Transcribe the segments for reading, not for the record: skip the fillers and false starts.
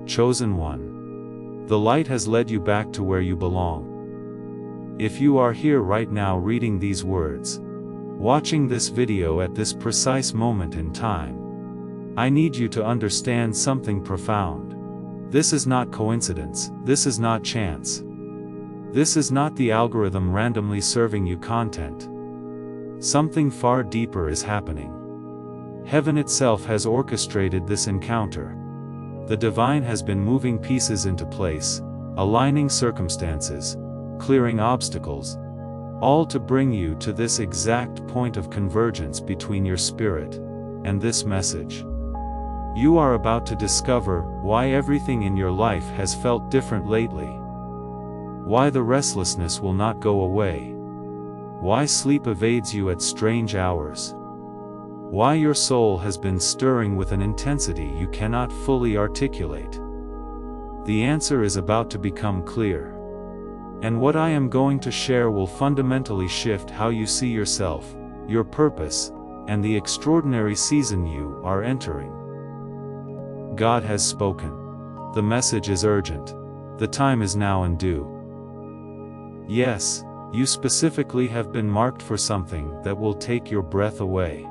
chosen one. The light has led you back to where you belong. If you are here right now reading these words, watching this video at this precise moment in time, I need you to understand something profound. This is not coincidence, this is not chance. This is not the algorithm randomly serving you content. Something far deeper is happening. Heaven itself has orchestrated this encounter. The divine has been moving pieces into place, aligning circumstances, clearing obstacles, all to bring you to this exact point of convergence between your spirit and this message. You are about to discover why everything in your life has felt different lately. Why the restlessness will not go away. Why sleep evades you at strange hours. Why your soul has been stirring with an intensity you cannot fully articulate. The answer is about to become clear. And what I am going to share will fundamentally shift how you see yourself, your purpose, and the extraordinary season you are entering. God has spoken. The message is urgent. The time is now and due. Yes, you specifically have been marked for something that will take your breath away.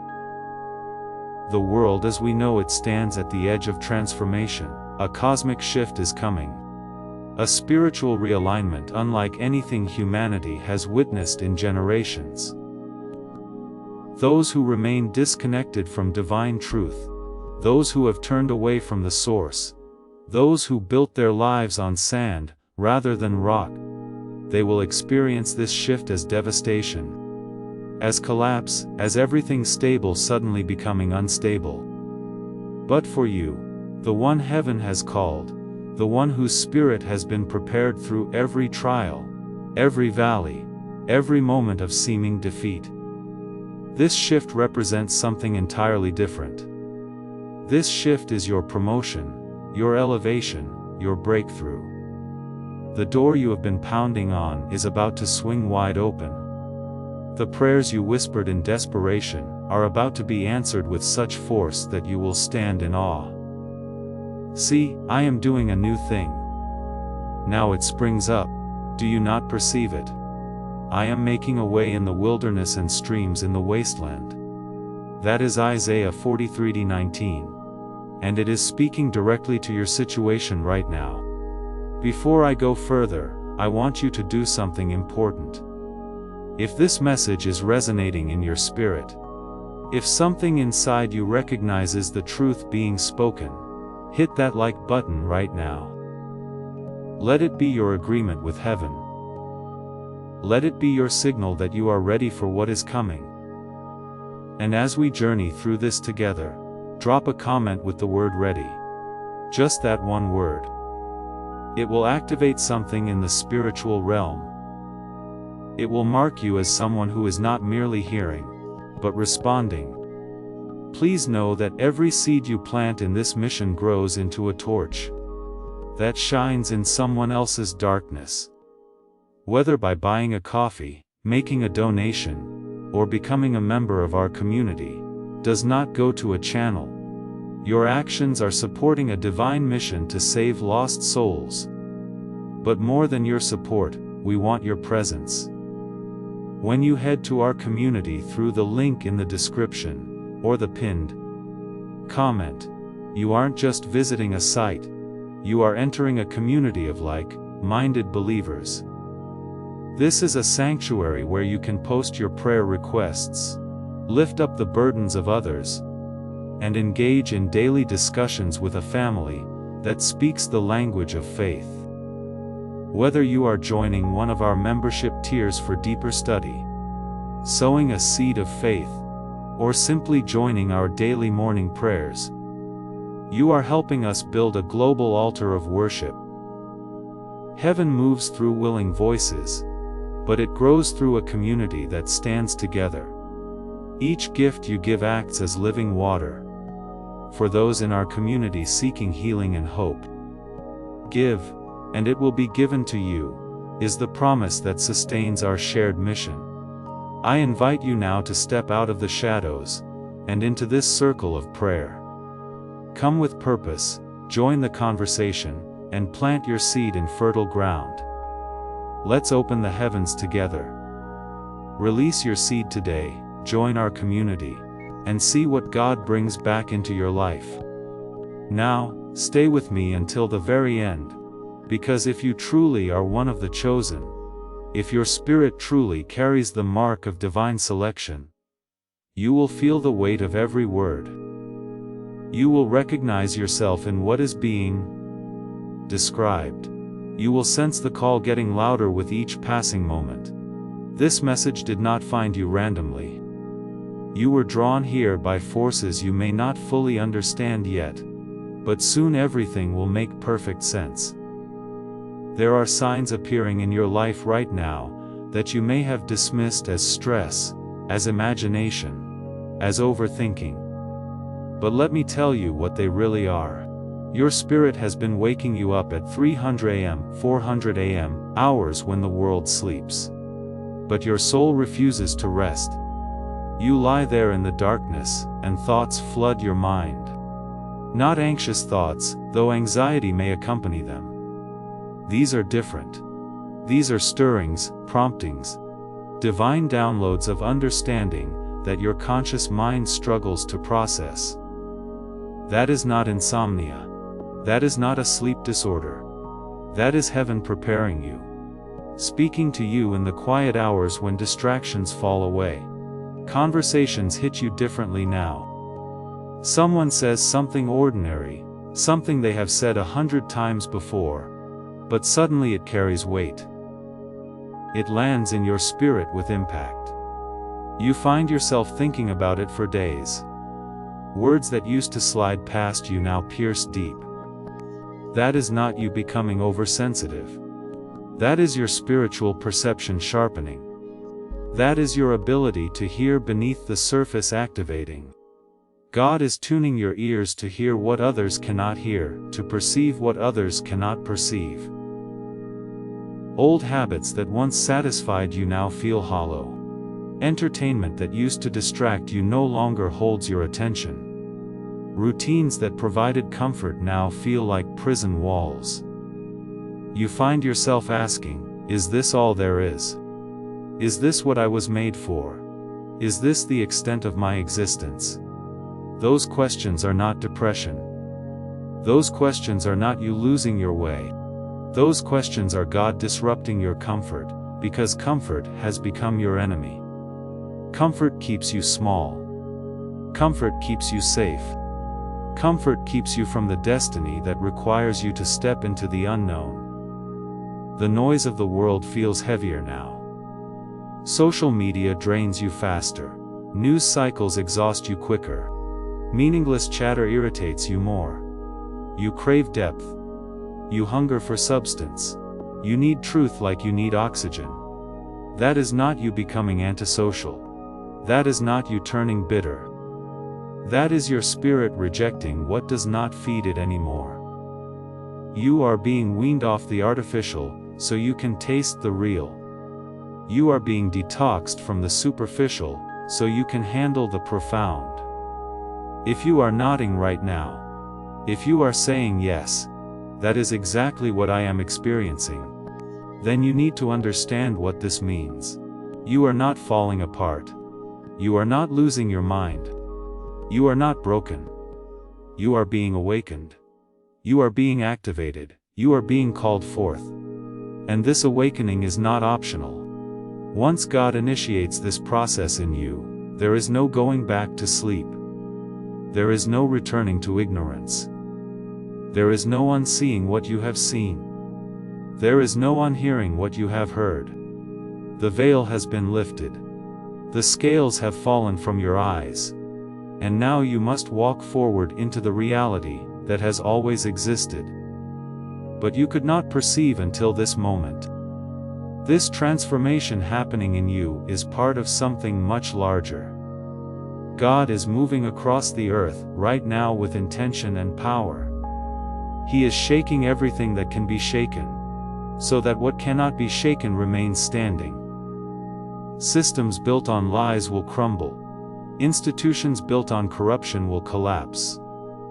The world as we know it stands at the edge of transformation. A cosmic shift is coming. A spiritual realignment unlike anything humanity has witnessed in generations. Those who remain disconnected from divine truth, those who have turned away from the source, those who built their lives on sand rather than rock, they will experience this shift as devastation, as collapse, as everything stable suddenly becoming unstable. But for you, the one heaven has called, the one whose spirit has been prepared through every trial, every valley, every moment of seeming defeat, this shift represents something entirely different. This shift is your promotion, your elevation, your breakthrough. The door you have been pounding on is about to swing wide open. The prayers you whispered in desperation are about to be answered with such force that you will stand in awe. See, I am doing a new thing. Now it springs up. Do you not perceive it? I am making a way in the wilderness and streams in the wasteland. That is Isaiah 43:19. And it is speaking directly to your situation right now. Before I go further, I want you to do something important. If this message is resonating in your spirit, if something inside you recognizes the truth being spoken, hit that like button right now. Let it be your agreement with heaven. Let it be your signal that you are ready for what is coming. And as we journey through this together, drop a comment with the word ready. Just that one word. It will activate something in the spiritual realm. It will mark you as someone who is not merely hearing, but responding. Please know that every seed you plant in this mission grows into a torch that shines in someone else's darkness. Whether by buying a coffee, making a donation, or becoming a member of our community, does not go to a channel. Your actions are supporting a divine mission to save lost souls. But more than your support, we want your presence. When you head to our community through the link in the description, or the pinned comment, you aren't just visiting a site, you are entering a community of like-minded believers. This is a sanctuary where you can post your prayer requests, lift up the burdens of others, and engage in daily discussions with a family that speaks the language of faith. Whether you are joining one of our membership tiers for deeper study, sowing a seed of faith, or simply joining our daily morning prayers, you are helping us build a global altar of worship. Heaven moves through willing voices, but it grows through a community that stands together. Each gift you give acts as living water for those in our community seeking healing and hope. Give, and it will be given to you, is the promise that sustains our shared mission. I invite you now to step out of the shadows and into this circle of prayer. Come with purpose, join the conversation, and plant your seed in fertile ground. Let's open the heavens together. Release your seed today, join our community, and see what God brings back into your life. Now, stay with me until the very end, because if you truly are one of the chosen, if your spirit truly carries the mark of divine selection, you will feel the weight of every word. You will recognize yourself in what is being described. You will sense the call getting louder with each passing moment. This message did not find you randomly. You were drawn here by forces you may not fully understand yet, but soon everything will make perfect sense. There are signs appearing in your life right now that you may have dismissed as stress, as imagination, as overthinking. But let me tell you what they really are. Your spirit has been waking you up at 300 a.m., 400 a.m., hours when the world sleeps. But your soul refuses to rest. You lie there in the darkness, and thoughts flood your mind. Not anxious thoughts, though anxiety may accompany them. These are different. These are stirrings, promptings, divine downloads of understanding that your conscious mind struggles to process. That is not insomnia. That is not a sleep disorder. That is heaven preparing you. Speaking to you in the quiet hours when distractions fall away. Conversations hit you differently now. Someone says something ordinary, something they have said 100 times before, but suddenly it carries weight. It lands in your spirit with impact. You find yourself thinking about it for days. Words that used to slide past you now pierce deep. That is not you becoming oversensitive. That is your spiritual perception sharpening. That is your ability to hear beneath the surface activating. God is tuning your ears to hear what others cannot hear, to perceive what others cannot perceive. Old habits that once satisfied you now feel hollow. Entertainment that used to distract you no longer holds your attention. Routines that provided comfort now feel like prison walls. You find yourself asking, is this all there is? Is this what I was made for? Is this the extent of my existence? Those questions are not depression. Those questions are not you losing your way. Those questions are God disrupting your comfort, because comfort has become your enemy. Comfort keeps you small. Comfort keeps you safe. Comfort keeps you from the destiny that requires you to step into the unknown. The noise of the world feels heavier now. Social media drains you faster. News cycles exhaust you quicker. Meaningless chatter irritates you more. You crave depth. You hunger for substance. You need truth like you need oxygen. That is not you becoming antisocial. That is not you turning bitter. That is your spirit rejecting what does not feed it anymore. You are being weaned off the artificial, so you can taste the real. You are being detoxed from the superficial, so you can handle the profound. If you are nodding right now, if you are saying yes, that is exactly what I am experiencing, then you need to understand what this means. You are not falling apart. You are not losing your mind. You are not broken. You are being awakened. You are being activated. You are being called forth. And this awakening is not optional. Once God initiates this process in you, there is no going back to sleep. There is no returning to ignorance. There is no unseeing what you have seen. There is no unhearing what you have heard. The veil has been lifted. The scales have fallen from your eyes. And now you must walk forward into the reality that has always existed. But you could not perceive until this moment. This transformation happening in you is part of something much larger. God is moving across the earth right now with intention and power. He is shaking everything that can be shaken, so that what cannot be shaken remains standing. Systems built on lies will crumble. Institutions built on corruption will collapse.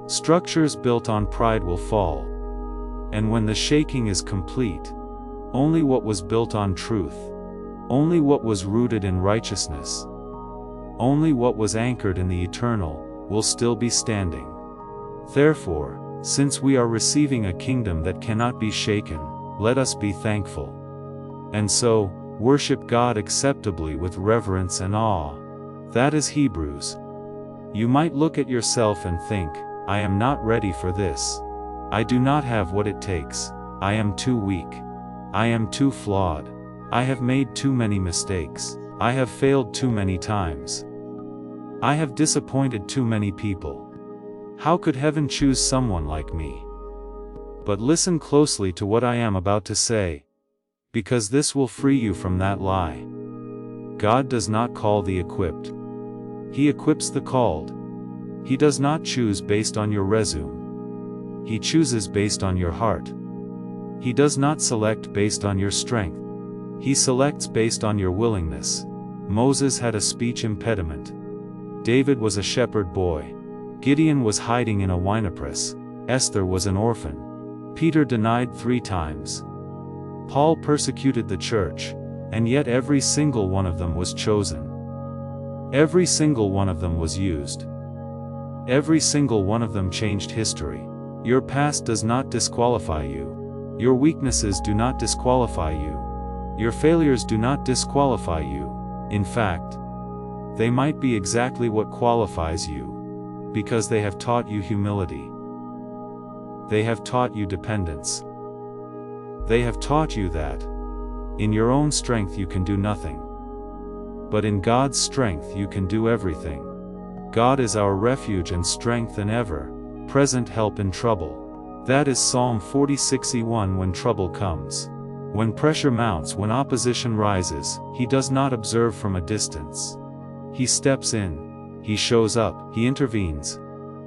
Structures built on pride will fall. And when the shaking is complete, only what was built on truth, only what was rooted in righteousness, only what was anchored in the eternal, will still be standing. Therefore, since we are receiving a kingdom that cannot be shaken, let us be thankful. And so, worship God acceptably with reverence and awe. That is Hebrews. You might look at yourself and think, I am not ready for this. I do not have what it takes. I am too weak. I am too flawed. I have made too many mistakes. I have failed too many times. I have disappointed too many people. How could heaven choose someone like me? But listen closely to what I am about to say, because this will free you from that lie. God does not call the equipped. He equips the called. He does not choose based on your resume. He chooses based on your heart. He does not select based on your strength. He selects based on your willingness. Moses had a speech impediment. David was a shepherd boy. Gideon was hiding in a winepress. Esther was an orphan. Peter denied 3 times. Paul persecuted the church, and yet every single one of them was chosen. Every single one of them was used. Every single one of them changed history. Your past does not disqualify you. Your weaknesses do not disqualify you. Your failures do not disqualify you. In fact, they might be exactly what qualifies you, because they have taught you humility. They have taught you dependence. They have taught you that in your own strength you can do nothing, but in God's strength you can do everything. God is our refuge and strength and ever-present help in trouble. That is Psalm 46:1. When trouble comes, when pressure mounts, when opposition rises, He does not observe from a distance. He steps in. He shows up. He intervenes.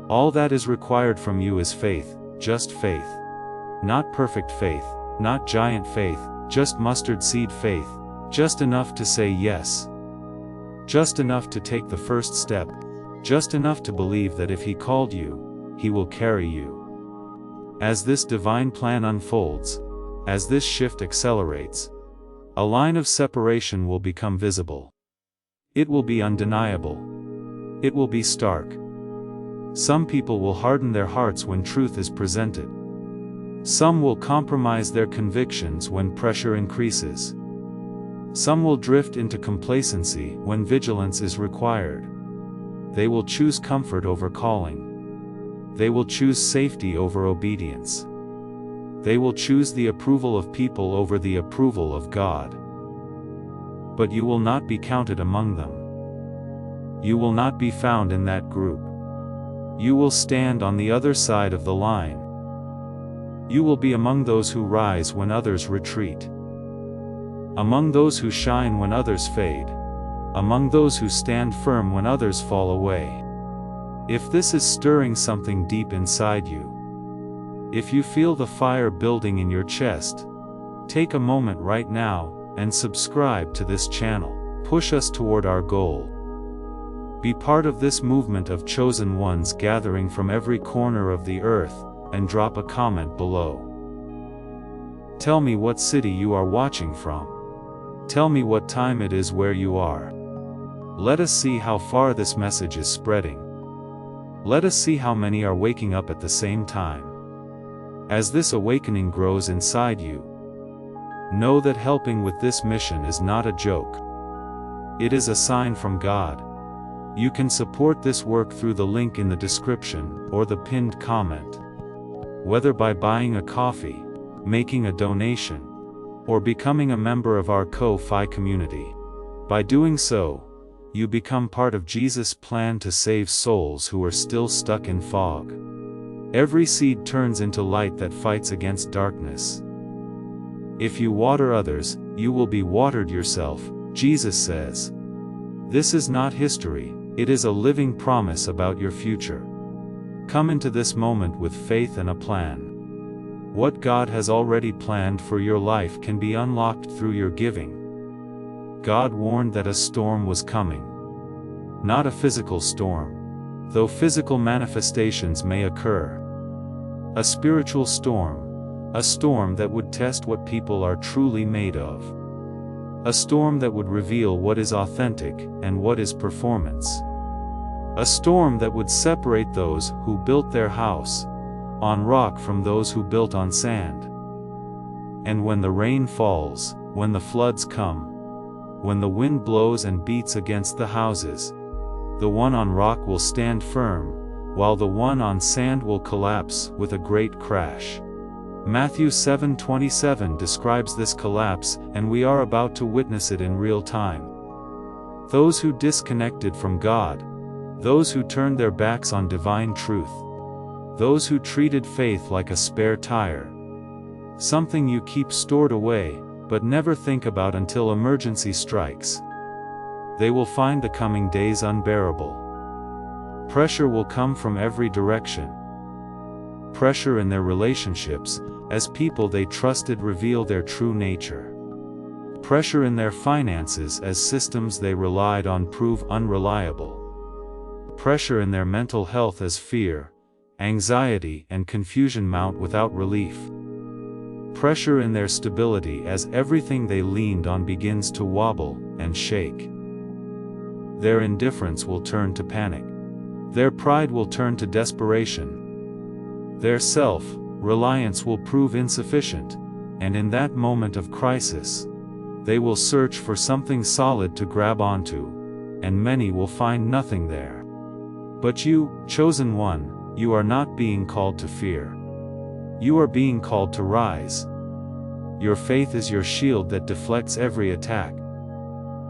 All that is required from you is faith, just faith. Not perfect faith, not giant faith, just mustard seed faith, just enough to say yes. Just enough to take the first step. Just enough to believe that if He called you, He will carry you. As this divine plan unfolds, as this shift accelerates, a line of separation will become visible. It will be undeniable. It will be stark. Some people will harden their hearts when truth is presented. Some will compromise their convictions when pressure increases. Some will drift into complacency when vigilance is required. They will choose comfort over calling. They will choose safety over obedience. They will choose the approval of people over the approval of God. But you will not be counted among them. You will not be found in that group. You will stand on the other side of the line. You will be among those who rise when others retreat. Among those who shine when others fade. Among those who stand firm when others fall away. If this is stirring something deep inside you, if you feel the fire building in your chest, take a moment right now and subscribe to this channel. Push us toward our goal. Be part of this movement of chosen ones gathering from every corner of the earth, and drop a comment below. Tell me what city you are watching from. Tell me what time it is where you are. Let us see how far this message is spreading. Let us see how many are waking up at the same time. As this awakening grows inside you, know that helping with this mission is not a joke. It is a sign from God. You can support this work through the link in the description or the pinned comment. Whether by buying a coffee, making a donation, or becoming a member of our Ko-Fi community. By doing so, you become part of Jesus' plan to save souls who are still stuck in fog. Every seed turns into light that fights against darkness. If you water others, you will be watered yourself, Jesus says. This is not history, it is a living promise about your future. Come into this moment with faith and a plan. What God has already planned for your life can be unlocked through your giving. God warned that a storm was coming. Not a physical storm, though physical manifestations may occur. A spiritual storm, a storm that would test what people are truly made of. A storm that would reveal what is authentic and what is performance. A storm that would separate those who built their house on rock from those who built on sand. And when the rain falls, when the floods come, when the wind blows and beats against the houses, the one on rock will stand firm, while the one on sand will collapse with a great crash. Matthew 7:27 describes this collapse, and we are about to witness it in real time. Those who disconnected from God, those who turned their backs on divine truth, those who treated faith like a spare tire, something you keep stored away, but never think about until emergency strikes. They will find the coming days unbearable. Pressure will come from every direction. Pressure in their relationships, as people they trusted reveal their true nature. Pressure in their finances as systems they relied on prove unreliable. Pressure in their mental health as fear, anxiety and confusion mount without relief. Pressure in their stability as everything they leaned on begins to wobble and shake. Their indifference will turn to panic. Their pride will turn to desperation. Their self-reliance will prove insufficient, and in that moment of crisis, they will search for something solid to grab onto, and many will find nothing there. But you, chosen one, you are not being called to fear. You are being called to rise. Your faith is your shield that deflects every attack.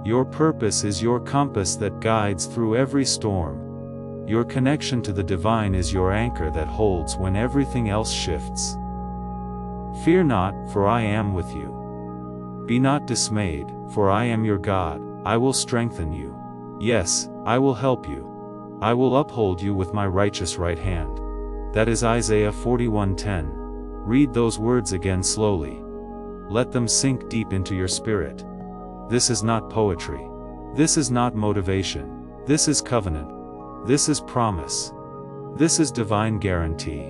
Your purpose is your compass that guides through every storm. Your connection to the divine is your anchor that holds when everything else shifts. Fear not, for I am with you. Be not dismayed, for I am your God. I will strengthen you. Yes, I will help you. I will uphold you with my righteous right hand. That is Isaiah 41:10. Read those words again slowly. Let them sink deep into your spirit. This is not poetry. This is not motivation. This is covenant. This is promise. This is divine guarantee.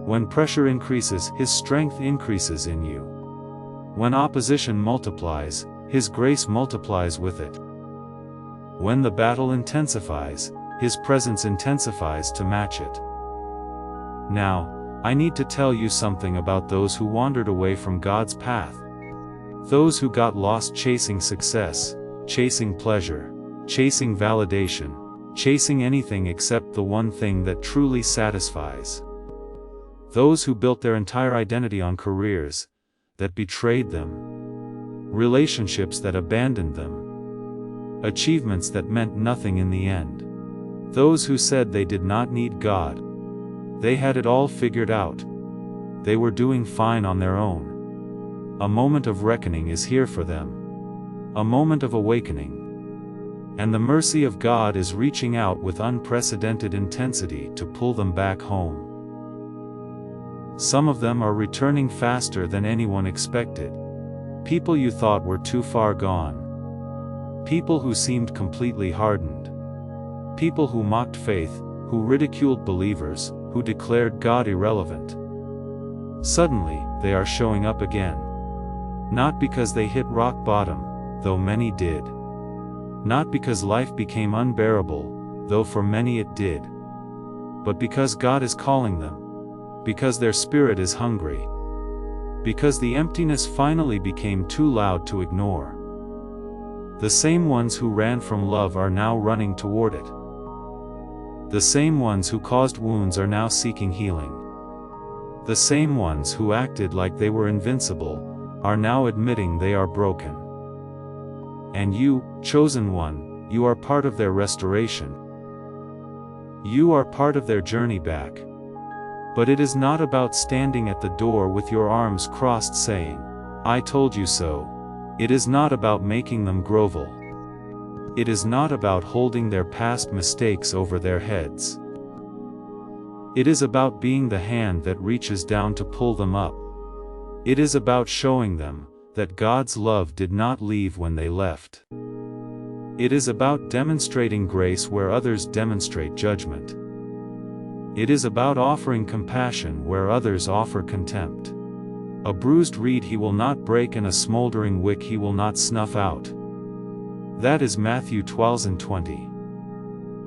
When pressure increases, His strength increases in you. When opposition multiplies, His grace multiplies with it. When the battle intensifies, His presence intensifies to match it. Now, I need to tell you something about those who wandered away from God's path. Those who got lost chasing success, chasing pleasure, chasing validation, chasing anything except the one thing that truly satisfies. Those who built their entire identity on careers that betrayed them, relationships that abandoned them, achievements that meant nothing in the end. Those who said they did not need God. They had it all figured out. They were doing fine on their own. A moment of reckoning is here for them. A moment of awakening. And the mercy of God is reaching out with unprecedented intensity to pull them back home. Some of them are returning faster than anyone expected. People you thought were too far gone. People who seemed completely hardened. People who mocked faith, who ridiculed believers, who declared God irrelevant. Suddenly, they are showing up again. Not because they hit rock bottom, though many did. Not because life became unbearable, though for many it did. But because God is calling them. Because their spirit is hungry. Because the emptiness finally became too loud to ignore. The same ones who ran from love are now running toward it. The same ones who caused wounds are now seeking healing. The same ones who acted like they were invincible are now admitting they are broken. And you, chosen one, you are part of their restoration. You are part of their journey back. But it is not about standing at the door with your arms crossed saying, "I told you so." It is not about making them grovel. It is not about holding their past mistakes over their heads. It is about being the hand that reaches down to pull them up. It is about showing them that God's love did not leave when they left. It is about demonstrating grace where others demonstrate judgment. It is about offering compassion where others offer contempt. A bruised reed he will not break, and a smoldering wick he will not snuff out. That is Matthew 12:20.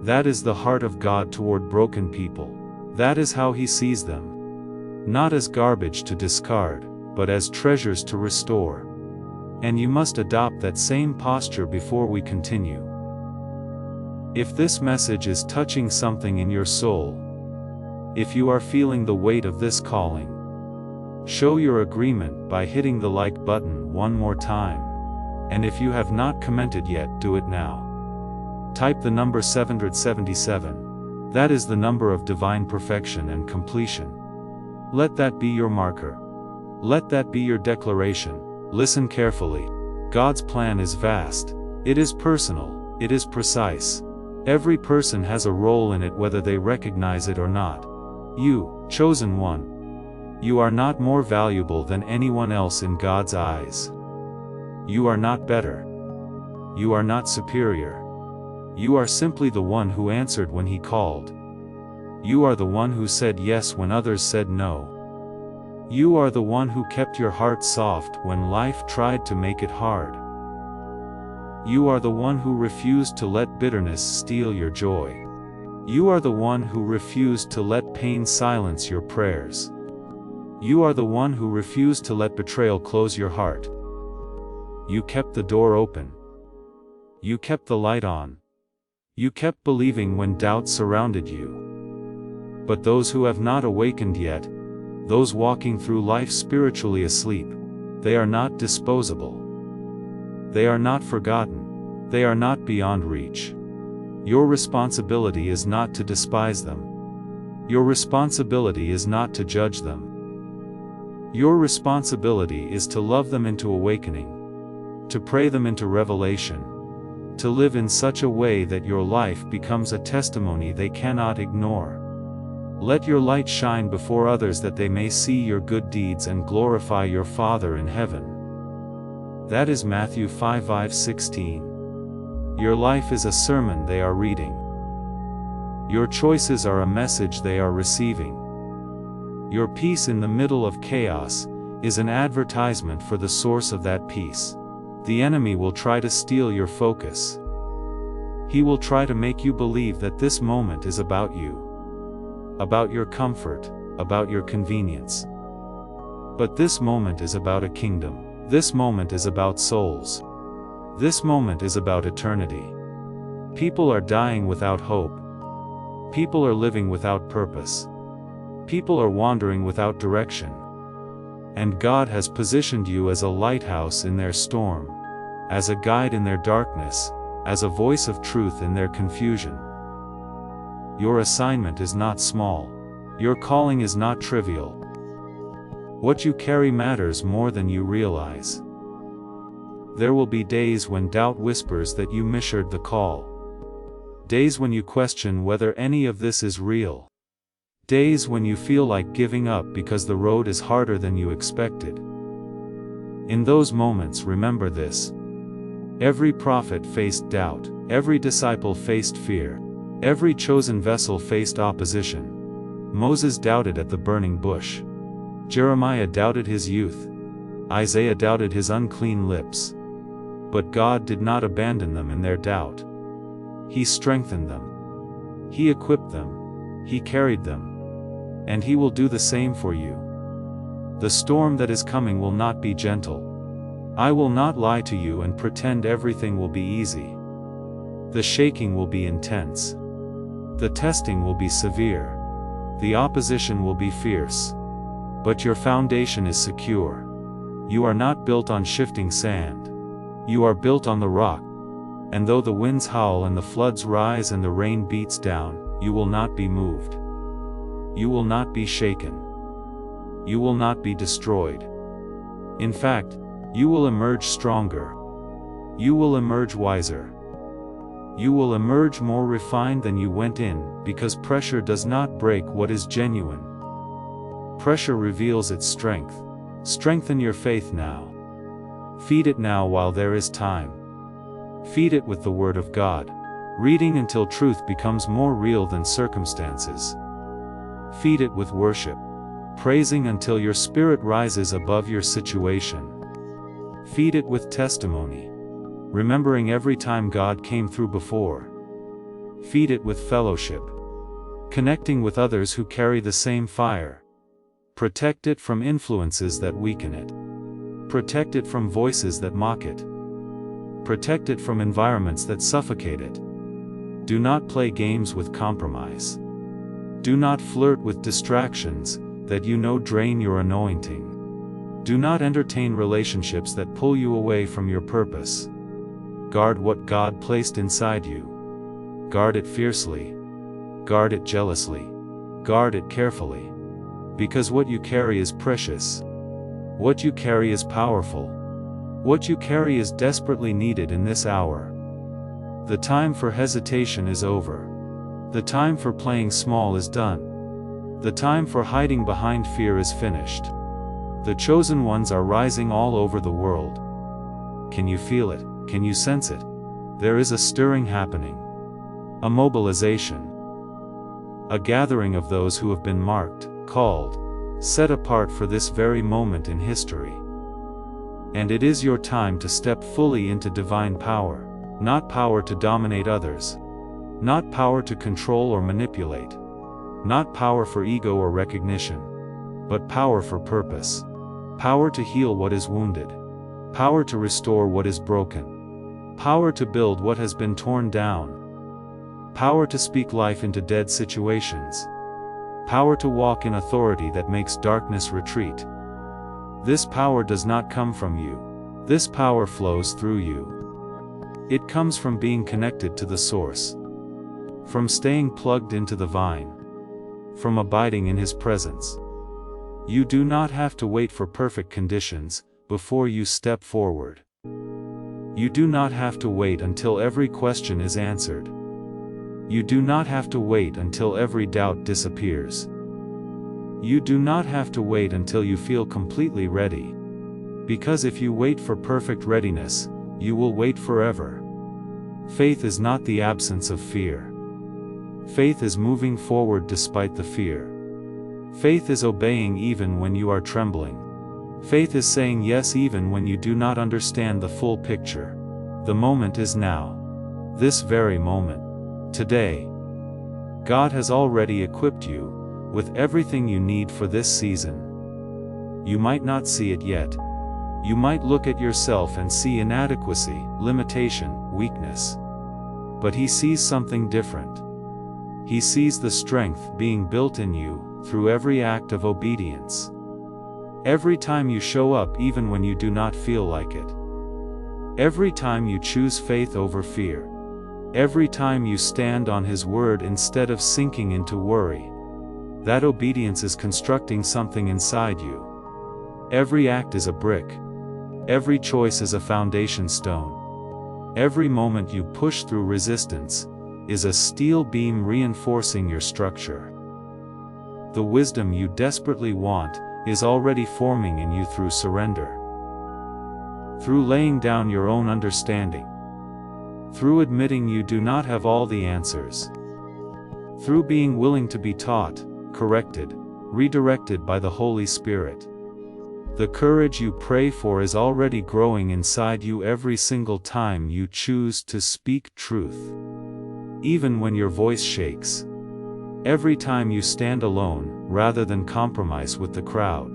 That is the heart of God toward broken people. That is how he sees them. Not as garbage to discard, but as treasures to restore. And you must adopt that same posture before we continue. If this message is touching something in your soul, if you are feeling the weight of this calling, show your agreement by hitting the like button one more time. And if you have not commented yet, do it now. Type the number 777. That is the number of divine perfection and completion. Let that be your marker. Let that be your declaration. Listen carefully. God's plan is vast. It is personal. It is precise. Every person has a role in it, whether they recognize it or not. You, chosen one. You are not more valuable than anyone else in God's eyes. You are not better. You are not superior. You are simply the one who answered when he called. You are the one who said yes when others said no. You are the one who kept your heart soft when life tried to make it hard. You are the one who refused to let bitterness steal your joy. You are the one who refused to let pain silence your prayers. You are the one who refused to let betrayal close your heart. You kept the door open. You kept the light on. You kept believing when doubt surrounded you. But those who have not awakened yet, those walking through life spiritually asleep, they are not disposable. They are not forgotten. They are not beyond reach. Your responsibility is not to despise them. Your responsibility is not to judge them. Your responsibility is to love them into awakening, to pray them into revelation, to live in such a way that your life becomes a testimony they cannot ignore. Let your light shine before others that they may see your good deeds and glorify your Father in heaven. That is Matthew 5:16. Your life is a sermon they are reading. Your choices are a message they are receiving. Your peace in the middle of chaos is an advertisement for the source of that peace. The enemy will try to steal your focus. He will try to make you believe that this moment is about you, about your comfort, about your convenience. But this moment is about a kingdom. This moment is about souls. This moment is about eternity. People are dying without hope. People are living without purpose. People are wandering without direction. And God has positioned you as a lighthouse in their storm, as a guide in their darkness, as a voice of truth in their confusion. Your assignment is not small. Your calling is not trivial. What you carry matters more than you realize. There will be days when doubt whispers that you misheard the call. Days when you question whether any of this is real. Days when you feel like giving up because the road is harder than you expected. In those moments, remember this. Every prophet faced doubt. Every disciple faced fear. Every chosen vessel faced opposition. Moses doubted at the burning bush. Jeremiah doubted his youth. Isaiah doubted his unclean lips. But God did not abandon them in their doubt. He strengthened them. He equipped them. He carried them. And He will do the same for you. The storm that is coming will not be gentle. I will not lie to you and pretend everything will be easy. The shaking will be intense. The testing will be severe. The opposition will be fierce. But your foundation is secure. You are not built on shifting sand. You are built on the rock. And though the winds howl and the floods rise and the rain beats down, you will not be moved. You will not be shaken. You will not be destroyed. In fact, you will emerge stronger. You will emerge wiser. You will emerge more refined than you went in, because pressure does not break what is genuine. Pressure reveals its strength. Strengthen your faith now. Feed it now while there is time. Feed it with the Word of God, reading until truth becomes more real than circumstances. Feed it with worship, praising until your spirit rises above your situation. Feed it with testimony, remembering every time God came through before. Feed it with fellowship, connecting with others who carry the same fire. Protect it from influences that weaken it. Protect it from voices that mock it. Protect it from environments that suffocate it. Do not play games with compromise. Do not flirt with distractions that you know drain your anointing. Do not entertain relationships that pull you away from your purpose. Guard what God placed inside you. Guard it fiercely. Guard it jealously. Guard it carefully. Because what you carry is precious. What you carry is powerful. What you carry is desperately needed in this hour. The time for hesitation is over. The time for playing small is done. The time for hiding behind fear is finished. The chosen ones are rising all over the world. Can you feel it? Can you sense it? There is a stirring happening. A mobilization. A gathering of those who have been marked, called, set apart for this very moment in history. And it is your time to step fully into divine power. Not power to dominate others. Not power to control or manipulate. Not power for ego or recognition. But power for purpose. Power to heal what is wounded. Power to restore what is broken. Power to build what has been torn down. Power to speak life into dead situations. Power to walk in authority that makes darkness retreat. This power does not come from you. This power flows through you. It comes from being connected to the source. From staying plugged into the vine. From abiding in His presence. You do not have to wait for perfect conditions before you step forward. You do not have to wait until every question is answered. You do not have to wait until every doubt disappears. You do not have to wait until you feel completely ready. Because if you wait for perfect readiness, you will wait forever. Faith is not the absence of fear. Faith is moving forward despite the fear. Faith is obeying even when you are trembling. Faith is saying yes even when you do not understand the full picture. The moment is now. This very moment. Today. God has already equipped you with everything you need for this season. You might not see it yet. You might look at yourself and see inadequacy, limitation, weakness. But He sees something different. He sees the strength being built in you through every act of obedience. Every time you show up even when you do not feel like it. Every time you choose faith over fear. Every time you stand on His word instead of sinking into worry. That obedience is constructing something inside you. Every act is a brick. Every choice is a foundation stone. Every moment you push through resistance is a steel beam reinforcing your structure. The wisdom you desperately want is already forming in you through surrender. Through laying down your own understanding. Through admitting you do not have all the answers. Through being willing to be taught, corrected, redirected by the Holy Spirit. The courage you pray for is already growing inside you every single time you choose to speak truth. Even when your voice shakes. Every time you stand alone, rather than compromise with the crowd.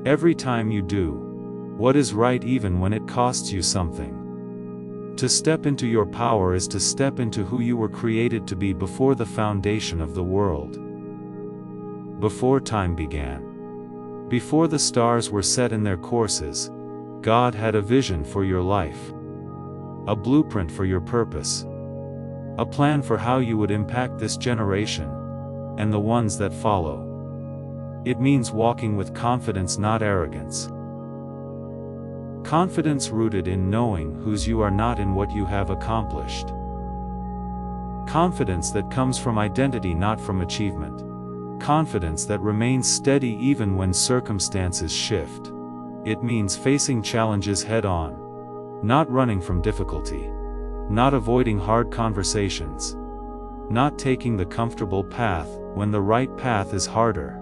Every time you do what is right even when it costs you something. To step into your power is to step into who you were created to be before the foundation of the world. Before time began. Before the stars were set in their courses, God had a vision for your life. A blueprint for your purpose. A plan for how you would impact this generation, and the ones that follow. It means walking with confidence, not arrogance. Confidence rooted in knowing whose you are, not in what you have accomplished. Confidence that comes from identity, not from achievement. Confidence that remains steady even when circumstances shift. It means facing challenges head on. Not running from difficulty. not avoiding hard conversations, not taking the comfortable path when the right path is harder.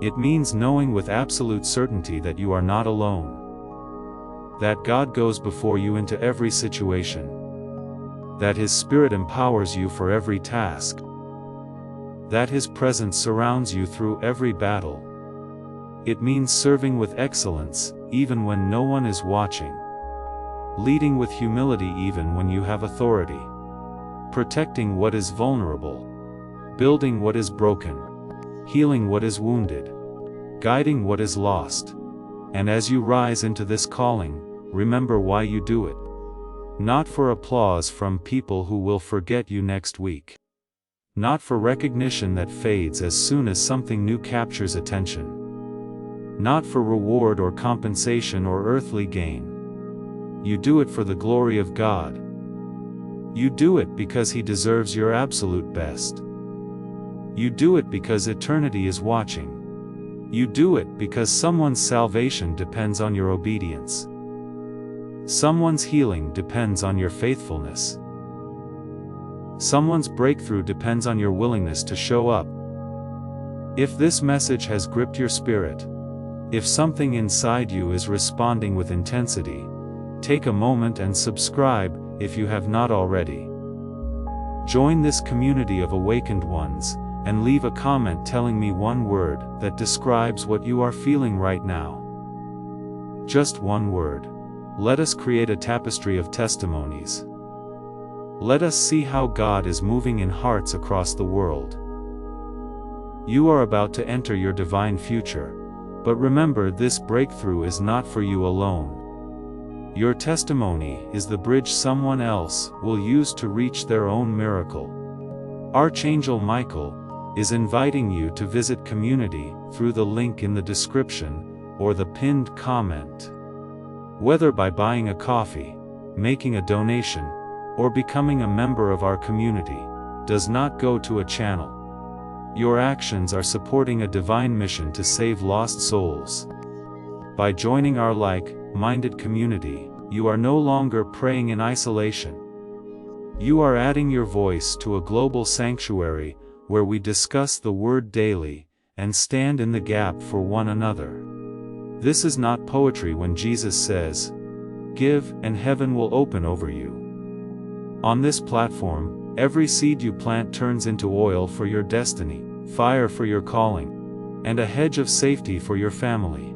It means knowing with absolute certainty that you are not alone, that God goes before you into every situation, that His Spirit empowers you for every task, that His presence surrounds you through every battle. It means serving with excellence, even when no one is watching, leading with humility even when you have authority, protecting what is vulnerable, building what is broken, healing what is wounded, guiding what is lost. And as you rise into this calling, remember why you do it. Not for applause from people who will forget you next week. Not for recognition that fades as soon as something new captures attention. Not for reward or compensation or earthly gain. You do it for the glory of God. You do it because He deserves your absolute best. You do it because eternity is watching. You do it because someone's salvation depends on your obedience. Someone's healing depends on your faithfulness. Someone's breakthrough depends on your willingness to show up. If this message has gripped your spirit, if something inside you is responding with intensity, take a moment and subscribe if you have not already. Join this community of awakened ones, and leave a comment telling me one word that describes what you are feeling right now. Just one word. Let us create a tapestry of testimonies. Let us see how God is moving in hearts across the world. You are about to enter your divine future, but remember, this breakthrough is not for you alone. Your testimony is the bridge someone else will use to reach their own miracle. Archangel Michael is inviting you to visit Community through the link in the description or the pinned comment. Whether by buying a coffee, making a donation, or becoming a member of our community, does not go to a channel. Your actions are supporting a divine mission to save lost souls. By joining our like-minded community, you are no longer praying in isolation. You are adding your voice to a global sanctuary where we discuss the Word daily and stand in the gap for one another. This is not poetry when Jesus says, "Give, and heaven will open over you." On this platform, every seed you plant turns into oil for your destiny, fire for your calling, and a hedge of safety for your family.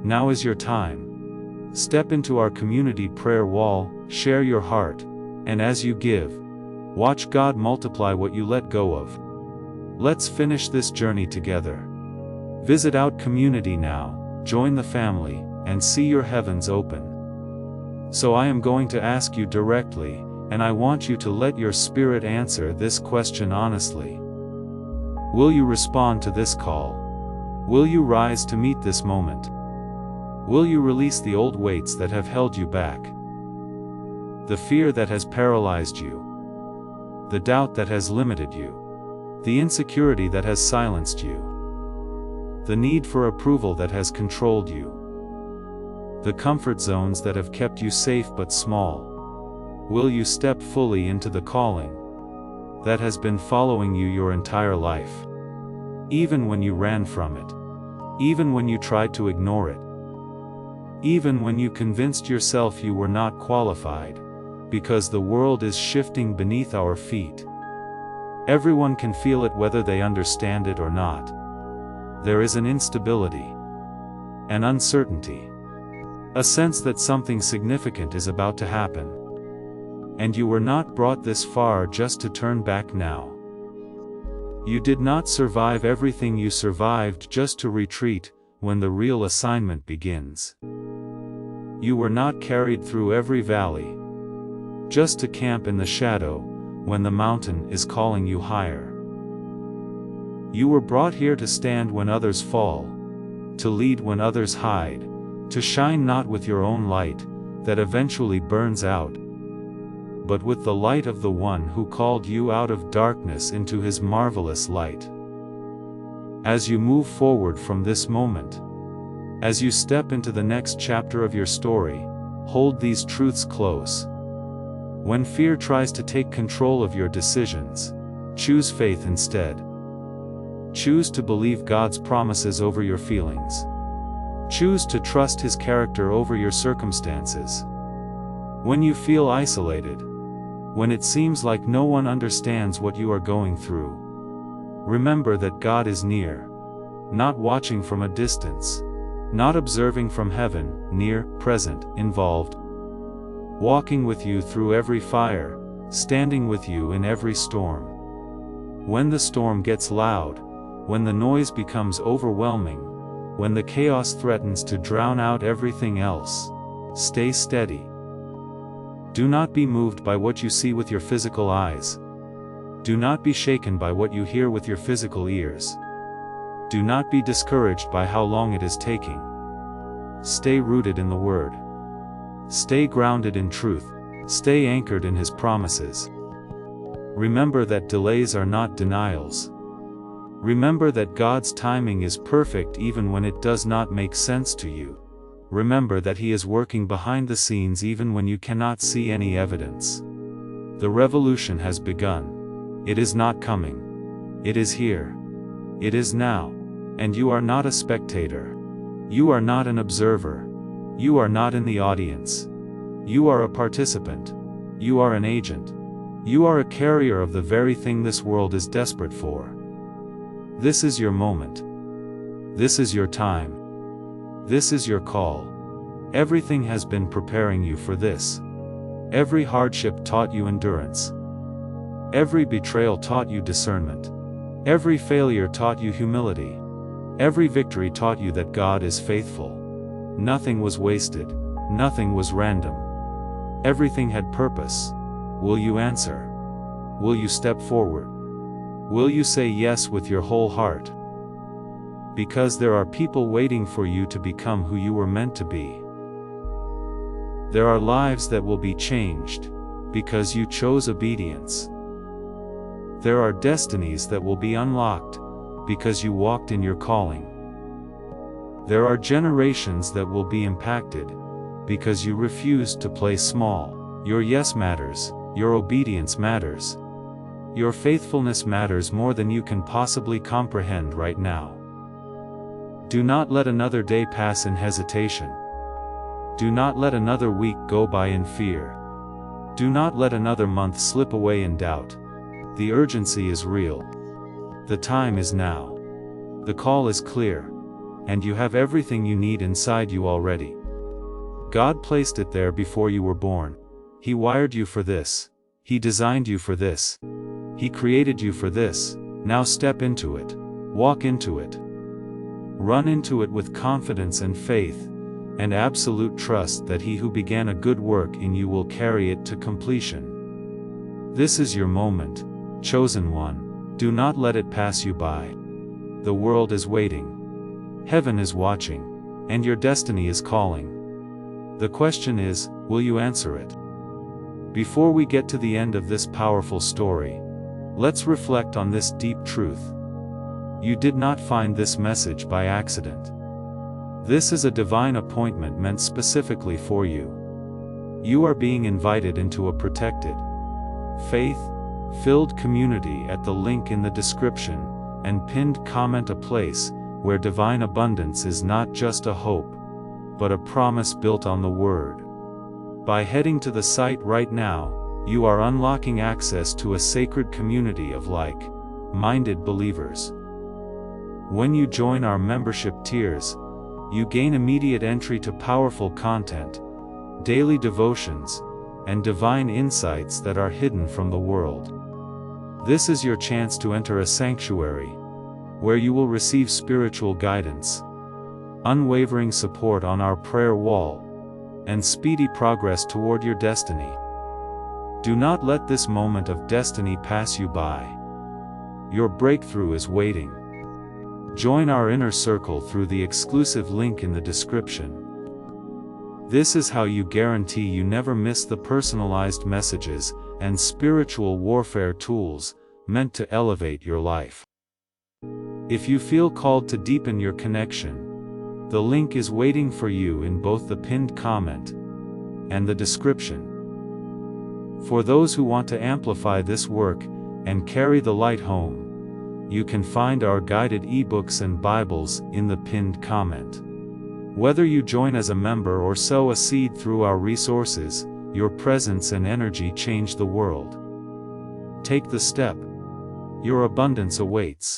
Now is your time. Step into our community prayer wall, share your heart, and as you give, watch God multiply what you let go of. Let's finish this journey together. Visit Out Community now, join the family, and see your heavens open. So I am going to ask you directly, and I want you to let your spirit answer this question honestly. Will you respond to this call? Will you rise to meet this moment? Will you release the old weights that have held you back? The fear that has paralyzed you? The doubt that has limited you? The insecurity that has silenced you? The need for approval that has controlled you? The comfort zones that have kept you safe but small? Will you step fully into the calling that has been following you your entire life? Even when you ran from it. Even when you tried to ignore it. Even when you convinced yourself you were not qualified, because the world is shifting beneath our feet. Everyone can feel it whether they understand it or not. There is an instability, an uncertainty, a sense that something significant is about to happen. And you were not brought this far just to turn back now. You did not survive everything you survived just to retreat when the real assignment begins. You were not carried through every valley just to camp in the shadow when the mountain is calling you higher. You were brought here to stand when others fall, to lead when others hide, to shine not with your own light that eventually burns out, but with the light of the one who called you out of darkness into his marvelous light. As you move forward from this moment, as you step into the next chapter of your story, hold these truths close. When fear tries to take control of your decisions, choose faith instead. Choose to believe God's promises over your feelings. Choose to trust His character over your circumstances. When you feel isolated, when it seems like no one understands what you are going through, remember that God is near, not watching from a distance, not observing from heaven, near, present, involved, walking with you through every fire, standing with you in every storm. When the storm gets loud, when the noise becomes overwhelming, when the chaos threatens to drown out everything else, stay steady. Do not be moved by what you see with your physical eyes. Do not be shaken by what you hear with your physical ears. Do not be discouraged by how long it is taking. Stay rooted in the Word. Stay grounded in truth. Stay anchored in His promises. Remember that delays are not denials. Remember that God's timing is perfect even when it does not make sense to you. Remember that He is working behind the scenes even when you cannot see any evidence. The revolution has begun. It is not coming. It is here. It is now. And you are not a spectator. You are not an observer. You are not in the audience. You are a participant. You are an agent. You are a carrier of the very thing this world is desperate for. This is your moment. This is your time. This is your call. Everything has been preparing you for this. Every hardship taught you endurance. Every betrayal taught you discernment. Every failure taught you humility. Every victory taught you that God is faithful. Nothing was wasted. Nothing was random. Everything had purpose. Will you answer? Will you step forward? Will you say yes with your whole heart? Because there are people waiting for you to become who you were meant to be. There are lives that will be changed, because you chose obedience. There are destinies that will be unlocked, because you walked in your calling. There are generations that will be impacted, because you refused to play small. Your yes matters, your obedience matters. Your faithfulness matters more than you can possibly comprehend right now. Do not let another day pass in hesitation. Do not let another week go by in fear. Do not let another month slip away in doubt. The urgency is real. The time is now. The call is clear. And you have everything you need inside you already. God placed it there before you were born. He wired you for this. He designed you for this. He created you for this. Now step into it. Walk into it. Run into it with confidence and faith, and absolute trust that He who began a good work in you will carry it to completion. This is your moment, chosen one. Do not let it pass you by. The world is waiting. Heaven is watching. And your destiny is calling. The question is, will you answer it? Before we get to the end of this powerful story, let's reflect on this deep truth. You did not find this message by accident. This is a divine appointment meant specifically for you. You are being invited into a protected, faith-filled community at the link in the description and pinned comment, a place where divine abundance is not just a hope, but a promise built on the Word. By heading to the site right now, you are unlocking access to a sacred community of like-minded believers. When you join our membership tiers, you gain immediate entry to powerful content, daily devotions, and divine insights that are hidden from the world. This is your chance to enter a sanctuary, where you will receive spiritual guidance, unwavering support on our prayer wall, and speedy progress toward your destiny. Do not let this moment of destiny pass you by. Your breakthrough is waiting. Join our inner circle through the exclusive link in the description. This is how you guarantee you never miss the personalized messages and spiritual warfare tools meant to elevate your life. If you feel called to deepen your connection, the link is waiting for you in both the pinned comment and the description. For those who want to amplify this work and carry the light home, you can find our guided ebooks and Bibles in the pinned comment. Whether you join as a member or sow a seed through our resources, your presence and energy change the world. Take the step. Your abundance awaits.